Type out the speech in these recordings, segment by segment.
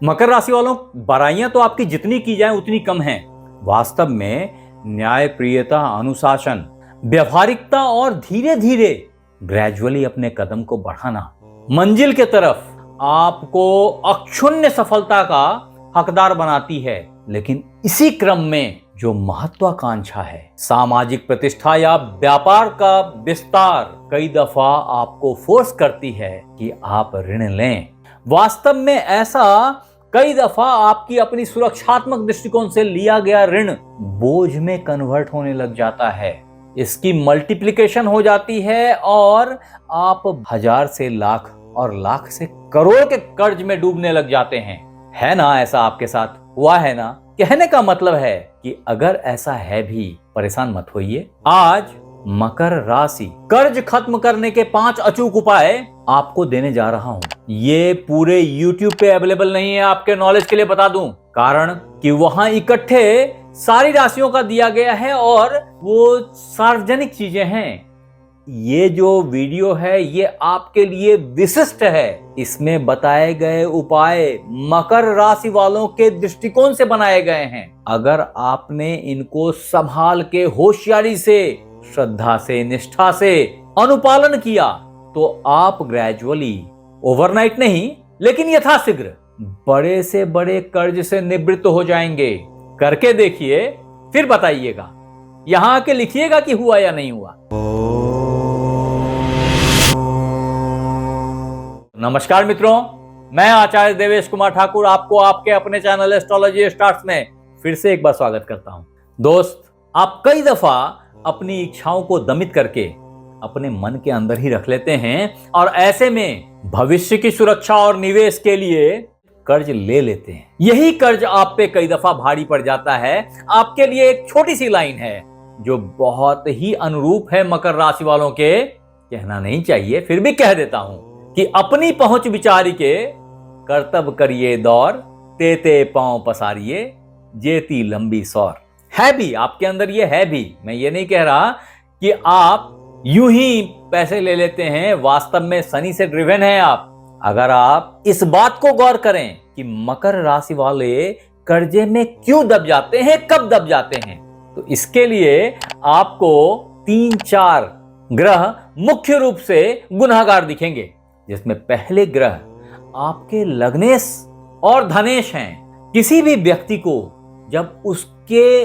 मकर राशि वालों, बुराइयां तो आपकी जितनी की जाए उतनी कम हैं। वास्तव में न्यायप्रियता, अनुशासन, व्यवहारिकता और धीरे धीरे ग्रेजुअली अपने कदम को बढ़ाना मंजिल के तरफ आपको अक्षुण्ण सफलता का हकदार बनाती है। लेकिन इसी क्रम में जो महत्वाकांक्षा है, सामाजिक प्रतिष्ठा या व्यापार का विस्तार, कई दफा आपको फोर्स करती है कि आप ऋण लें। वास्तव में ऐसा कई दफा आपकी अपनी सुरक्षात्मक दृष्टिकोण से लिया गया ऋण बोझ में कन्वर्ट होने लग जाता है। इसकी मल्टीप्लिकेशन हो जाती है और आप 1000 से लाख और लाख से करोड़ के कर्ज में डूबने लग जाते हैं। है ना, ऐसा आपके साथ हुआ है ना? कहने का मतलब है कि अगर ऐसा है भी, परेशान मत होइए। आज मकर राशि कर्ज खत्म करने के 5 अचूक उपाय आपको देने जा रहा हूं। ये पूरे YouTube पे अवेलेबल नहीं है, आपके नॉलेज के लिए बता दूं, कारण कि वहां इकट्ठे सारी राशियों का दिया गया है और वो सार्वजनिक चीजें हैं। ये जो वीडियो है ये आपके लिए विशिष्ट है। इसमें बताए गए उपाय मकर राशि वालों के दृष्टिकोण से बनाए गए हैं। अगर आपने इनको संभाल के होशियारी से, श्रद्धा से, निष्ठा से अनुपालन किया तो आप ग्रेजुअली, ओवरनाइट नहीं लेकिन यथाशीघ्र बड़े से बड़े कर्ज से निवृत्त हो जाएंगे। करके देखिए, फिर बताइएगा। यहां आके लिखिएगा कि हुआ या नहीं हुआ। नमस्कार मित्रों, मैं आचार्य देवेश कुमार ठाकुर आपको आपके अपने चैनल एस्ट्रोलॉजी स्टार्ट्स में फिर से एक बार स्वागत करता हूं। दोस्त, आप कई दफा अपनी इच्छाओं को दमित करके अपने मन के अंदर ही रख लेते हैं और ऐसे में भविष्य की सुरक्षा और निवेश के लिए कर्ज ले लेते हैं। यही कर्ज आप पे कई दफा भारी पड़ जाता है। आपके लिए एक छोटी सी लाइन है जो बहुत ही अनुरूप है मकर राशि वालों के। कहना नहीं चाहिए, फिर भी कह देता हूं कि अपनी पहुंच विचारी के कर्तव्य करिए दौर, तेते पांव पसारिए जेती लंबी सौर। है भी आपके अंदर, ये है भी। मैं ये नहीं कह रहा कि आप यूं ही पैसे ले लेते हैं। वास्तव में शनि से ड्रिवन है आप। अगर आप इस बात को गौर करें कि मकर राशि वाले कर्जे में क्यों दब जाते हैं, कब दब जाते हैं, तो इसके लिए आपको 3-4 ग्रह मुख्य रूप से गुनाहगार दिखेंगे, जिसमें पहले ग्रह आपके लग्नेश और धनेश हैं। किसी भी व्यक्ति को जब उसके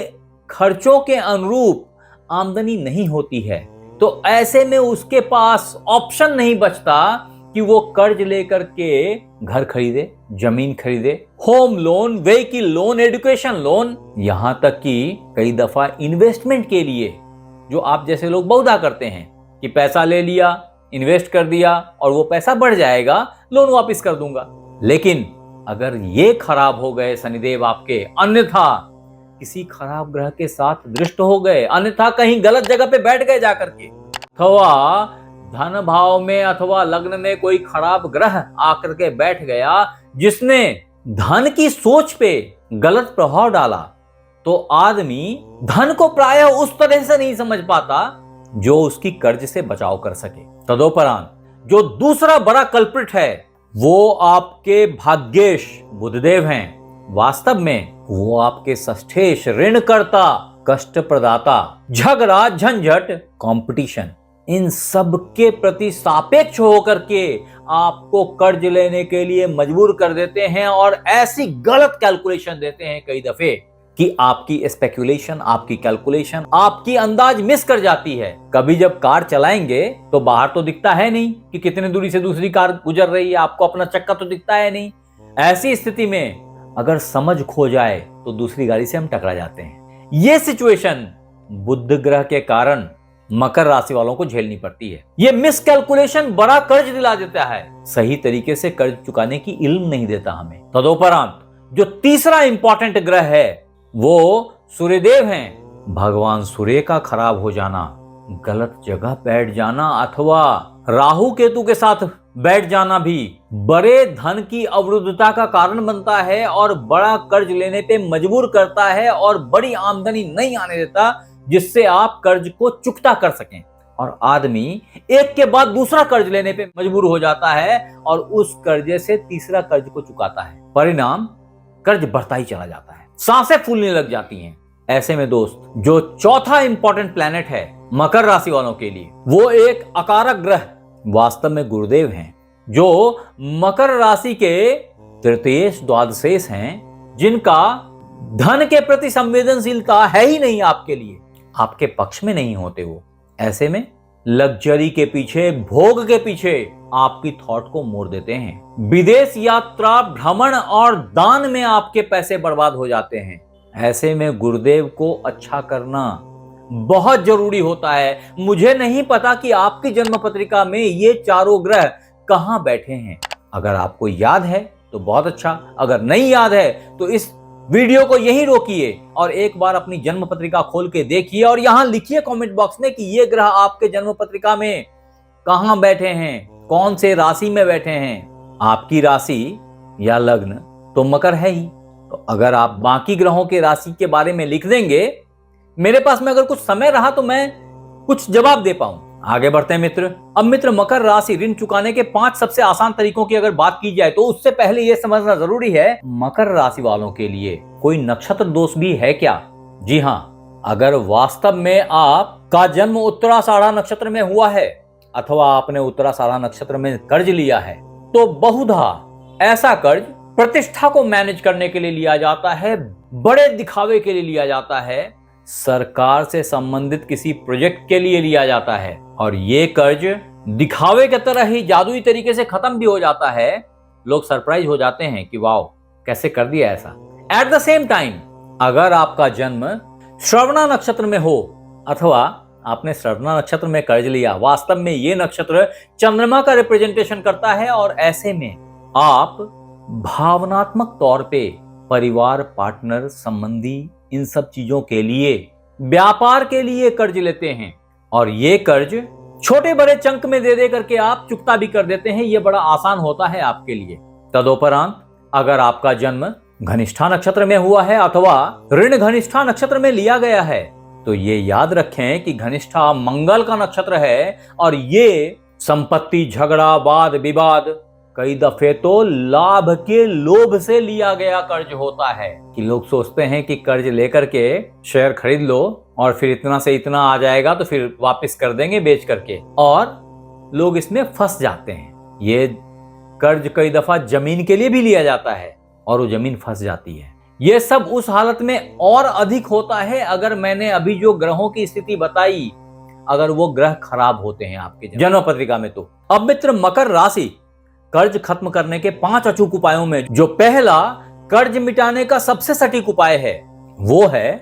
खर्चों के अनुरूप आमदनी नहीं होती है तो ऐसे में उसके पास ऑप्शन नहीं बचता कि वो कर्ज लेकर के घर खरीदे, जमीन खरीदे, home loan, vehicle loan, education loan, यहां तक कि कई दफा इन्वेस्टमेंट के लिए, जो आप जैसे लोग बहुधा करते हैं कि पैसा ले लिया, इन्वेस्ट कर दिया और वो पैसा बढ़ जाएगा, लोन वापस कर दूंगा। लेकिन अगर ये खराब हो गए शनिदेव आपके, अन्यथा किसी खराब ग्रह के साथ दृष्ट हो गए, अन्यथा कहीं गलत जगह पे बैठ गए जाकर के, अथवा धन भाव में अथवा लग्न में कोई खराब ग्रह आकर के बैठ गया जिसने धन की सोच पे गलत प्रभाव डाला, तो आदमी धन को प्रायः उस तरह से नहीं समझ पाता जो उसकी कर्ज से बचाव कर सके। तदोपरांत जो दूसरा बड़ा कल्प्रिट है वो आपके भाग्येश बुधदेव हैं। वास्तव में वो आपके षष्ठेश, ऋणकर्ता, कष्ट प्रदाता, झगड़ा, झंझट, कंपटीशन, इन सब के प्रति सापेक्ष होकर के आपको कर्ज लेने के लिए मजबूर कर देते हैं और ऐसी गलत कैलकुलेशन देते हैं कई दफे कि आपकी स्पेकुलेशन, आपकी कैलकुलेशन, आपकी अंदाज मिस कर जाती है। कभी जब कार चलाएंगे तो बाहर तो दिखता है नहीं कि कितने दूरी से दूसरी कार गुजर रही है, आपको अपना चक्का तो दिखता है नहीं। ऐसी स्थिति में अगर समझ खो जाए तो दूसरी गाड़ी से हम टकरा जाते हैं। ये सिचुएशन बुध ग्रह के कारण मकर राशि वालों को झेलनी पड़ती है। ये मिस कैलकुलेशन बड़ा कर्ज दिला देता है, सही तरीके से कर्ज चुकाने की इल्म नहीं देता हमें। तदोपरांत जो तीसरा इंपॉर्टेंट ग्रह है वो सूर्यदेव हैं। भगवान सूर्य का खराब हो जाना, गलत जगह बैठ जाना अथवा राहु केतु के साथ बैठ जाना भी बड़े धन की अवरुद्धता का कारण बनता है और बड़ा कर्ज लेने पे मजबूर करता है और बड़ी आमदनी नहीं आने देता जिससे आप कर्ज को चुकता कर सकें। और आदमी एक के बाद दूसरा कर्ज लेने पे मजबूर हो जाता है और उस कर्जे से तीसरा कर्ज को चुकाता है। परिणाम कर्ज बढ़ता ही चला जाता है, सांसें फूलने लग जाती हैं। ऐसे में दोस्त, जो चौथा इंपॉर्टेंट प्लैनेट है मकर राशि वालों के लिए, वो एक अकारक ग्रह वास्तव में गुरुदेव हैं, जो मकर राशि के तृतीयेश द्वादशेश हैं, जिनका धन के प्रति संवेदनशीलता है ही नहीं, आपके लिए आपके पक्ष में नहीं होते वो। ऐसे में लग्जरी के पीछे, भोग के पीछे आपकी थॉट को मोड़ देते हैं। विदेश यात्रा, भ्रमण और दान में आपके पैसे बर्बाद हो जाते हैं। ऐसे में गुरुदेव को अच्छा करना बहुत जरूरी होता है। मुझे नहीं पता कि आपकी जन्म पत्रिका में ये चारों ग्रह कहां बैठे हैं। अगर आपको याद है तो बहुत अच्छा, अगर नहीं याद है तो इस वीडियो को यहीं रोकिए और एक बार अपनी जन्म पत्रिका खोल के देखिए और यहां लिखिए कमेंट बॉक्स में कि ये ग्रह आपके जन्म पत्रिका में कहां बैठे हैं, कौन से राशि में बैठे हैं। आपकी राशि या लग्न तो मकर है ही, तो अगर आप बाकी ग्रहों के राशि के बारे में लिख देंगे, मेरे पास में अगर कुछ समय रहा तो मैं कुछ जवाब दे पाऊं। आगे बढ़ते हैं मित्र। अब मित्र, मकर राशि ऋण चुकाने के 5 सबसे आसान तरीकों की अगर बात की जाए तो उससे पहले यह समझना जरूरी है, मकर राशि वालों के लिए कोई नक्षत्र दोष भी है क्या? जी हाँ, अगर वास्तव में आपका जन्म उत्तराषाढ़ा नक्षत्र में हुआ है अथवा आपने उत्तराषाढ़ा नक्षत्र में कर्ज लिया है, तो बहुधा ऐसा कर्ज प्रतिष्ठा को मैनेज करने के लिए लिया जाता है, बड़े दिखावे के लिए लिया जाता है, सरकार से संबंधित किसी प्रोजेक्ट के लिए लिया जाता है और ये कर्ज दिखावे की तरह ही जादुई तरीके से खत्म भी हो जाता है। लोग सरप्राइज हो जाते हैं कि वाओ, कैसे कर दिया ऐसा। एट द सेम टाइम, अगर आपका जन्म श्रवणा नक्षत्र में हो अथवा आपने श्रवणा नक्षत्र में कर्ज लिया, वास्तव में ये नक्षत्र चंद्रमा का रिप्रेजेंटेशन करता है और ऐसे में आप भावनात्मक तौर पे परिवार, पार्टनर, संबंधी, इन सब चीजों के लिए, व्यापार के लिए कर्ज लेते हैं और ये कर्ज छोटे बड़े चंक में दे करके आप चुकता भी कर देते हैं। ये बड़ा आसान होता है आपके लिए। तदोपरांत अगर आपका जन्म घनिष्ठा नक्षत्र में हुआ है अथवा ऋण घनिष्ठा नक्षत्र में लिया गया है, तो ये याद रखें कि घनिष्ठा मंगल का नक्षत्र है और ये संपत्ति, झगड़ा, वाद विवाद, कई दफे तो लाभ के लोभ से लिया गया कर्ज होता है कि लोग सोचते हैं कि कर्ज लेकर के शेयर खरीद लो और फिर इतना से इतना आ जाएगा तो फिर वापस कर देंगे बेच करके, और लोग इसमें फंस जाते हैं। ये कर्ज कई दफा जमीन के लिए भी लिया जाता है और वो जमीन फंस जाती है। ये सब उस हालत में और अधिक होता है अगर मैंने अभी जो ग्रहों की स्थिति बताई, अगर वो ग्रह खराब होते हैं आपके जन्म पत्रिका में। तो अब मित्र, मकर राशि कर्ज खत्म करने के 5 अचूक उपायों में जो पहला कर्ज मिटाने का सबसे सटीक उपाय है वो है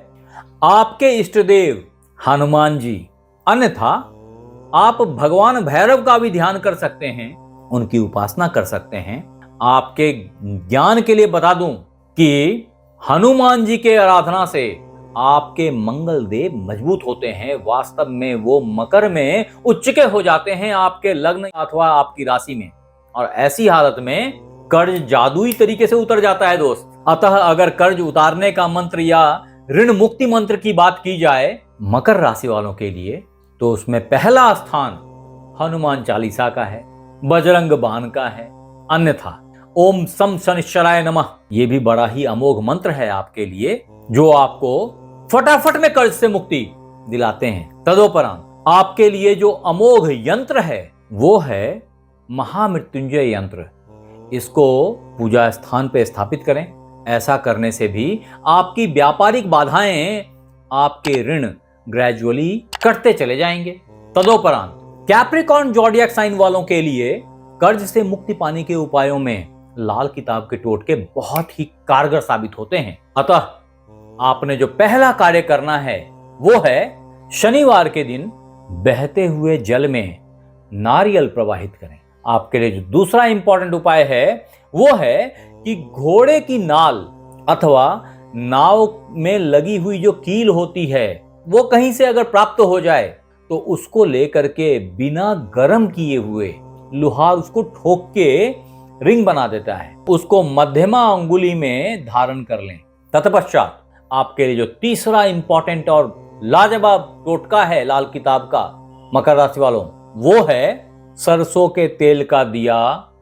आपके इष्ट देव हनुमान जी। अन्यथा आप भगवान भैरव का भी ध्यान कर सकते हैं, उनकी उपासना कर सकते हैं। आपके ज्ञान के लिए बता दूं कि हनुमान जी के आराधना से आपके मंगल देव मजबूत होते हैं। वास्तव में वो मकर में उच्च के हो जाते हैं आपके लग्न अथवा आपकी राशि में, और ऐसी हालत में कर्ज जादुई तरीके से उतर जाता है दोस्त। अतः अगर कर्ज उतारने का मंत्र या ऋण मुक्ति मंत्र की बात की जाए मकर राशि वालों के लिए, तो उसमें पहला स्थान हनुमान चालीसा का है, बजरंग बाण का है। अन्यथा ओम सम शनिश्चराय नमः, ये भी बड़ा ही अमोघ मंत्र है आपके लिए, जो आपको फटाफट में कर्ज से मुक्ति दिलाते हैं। तदोपरांत आपके लिए जो अमोघ यंत्र है वो है महामृत्युंजय यंत्र। इसको पूजा स्थान पे स्थापित करें। ऐसा करने से भी आपकी व्यापारिक बाधाएं, आपके ऋण ग्रेजुअली कटते चले जाएंगे। तदोपरांत कैप्रिकॉर्न ज़ोडिएक साइन वालों के लिए कर्ज से मुक्ति पाने के उपायों में लाल किताब के टोटके बहुत ही कारगर साबित होते हैं। अतः आपने जो पहला कार्य करना है वो है शनिवार के दिन बहते हुए जल में नारियल प्रवाहित करें। आपके लिए जो दूसरा इंपॉर्टेंट उपाय है वो है कि घोड़े की नाल अथवा नाव में लगी हुई जो कील होती है वो कहीं से अगर प्राप्त हो जाए तो उसको लेकर के बिना गर्म किए हुए लुहार उसको ठोक के रिंग बना देता है, उसको मध्यमा अंगुली में धारण कर लें। तत्पश्चात आपके लिए जो तीसरा इंपॉर्टेंट और लाजवाब टोटका है लाल किताब का, मकर राशि वालों, वो है सरसों के तेल का दिया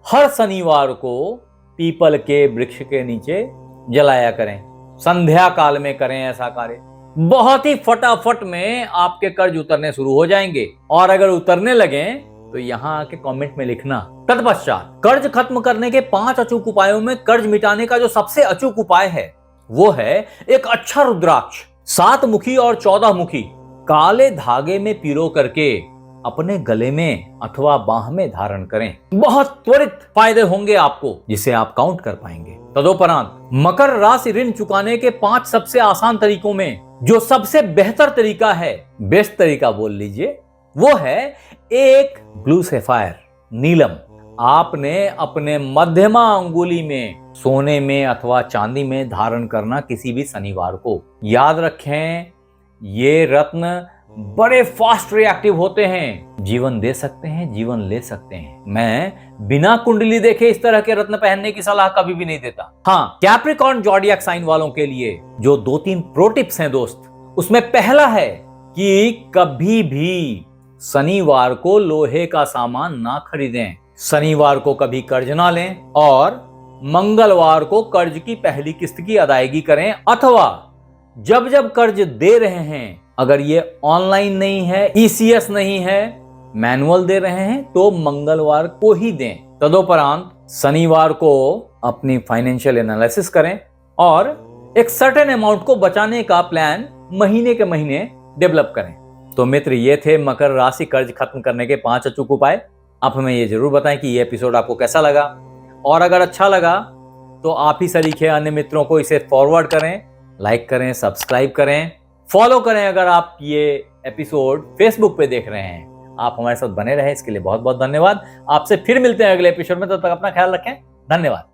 हर शनिवार को पीपल के वृक्ष के नीचे जलाया करें। संध्या काल में करें ऐसा कार्य। बहुत ही फटाफट में आपके कर्ज उतरने शुरू हो जाएंगे। और अगर उतरने लगे तो यहां आके कमेंट में लिखना। तत्पश्चात कर्ज खत्म करने के 5 अचूक उपायों में कर्ज मिटाने का जो सबसे अचूक उपाय है वो है एक अच्छा रुद्राक्ष 7 मुखी और 14 मुखी काले धागे में पिरो करके अपने गले में अथवा बाह में धारण करें। बहुत त्वरित फायदे होंगे आपको, जिसे आप काउंट कर पाएंगे। तदोपरांत मकर राशि ऋण चुकाने के 5 सबसे आसान तरीकों में जो सबसे बेहतर तरीका है, बेस्ट तरीका बोल लीजिए, वो है एक ब्लू सैफायर नीलम आपने अपने मध्यमा अंगुली में सोने में अथवा चांदी में धारण करना किसी भी शनिवार को। याद रखें, ये रत्न बड़े फास्ट रिएक्टिव होते हैं, जीवन दे सकते हैं, जीवन ले सकते हैं। मैं बिना कुंडली देखे इस तरह के रत्न पहनने की सलाह कभी भी नहीं देता। हाँ, कैप्रिकॉर्न ज़ोडिएक साइन वालों के लिए जो 2-3 प्रो टिप्स हैं दोस्त, उसमें पहला है कि कभी भी शनिवार को लोहे का सामान ना खरीदें, शनिवार को कभी कर्ज ना लें और मंगलवार को कर्ज की पहली किस्त की अदायगी करें। अथवा जब जब कर्ज दे रहे हैं, अगर ये ऑनलाइन नहीं है, ईसीएस नहीं है, मैनुअल दे रहे हैं, तो मंगलवार को ही दें। तदोपरांत शनिवार को अपनी फाइनेंशियल एनालिसिस करें और एक सर्टेन अमाउंट को बचाने का प्लान महीने के महीने डेवलप करें। तो मित्र, ये थे मकर राशि कर्ज खत्म करने के 5 अचूक उपाय। आप हमें ये जरूर बताएं कि ये एपिसोड आपको कैसा लगा, और अगर अच्छा लगा तो आप ही सरीखे अन्य मित्रों को इसे फॉरवर्ड करें, लाइक करें, सब्सक्राइब करें, फॉलो करें। अगर आप ये एपिसोड फेसबुक पे देख रहे हैं, आप हमारे साथ बने रहें, इसके लिए बहुत बहुत धन्यवाद। आपसे फिर मिलते हैं अगले एपिसोड में, तब तक अपना ख्याल रखें। धन्यवाद।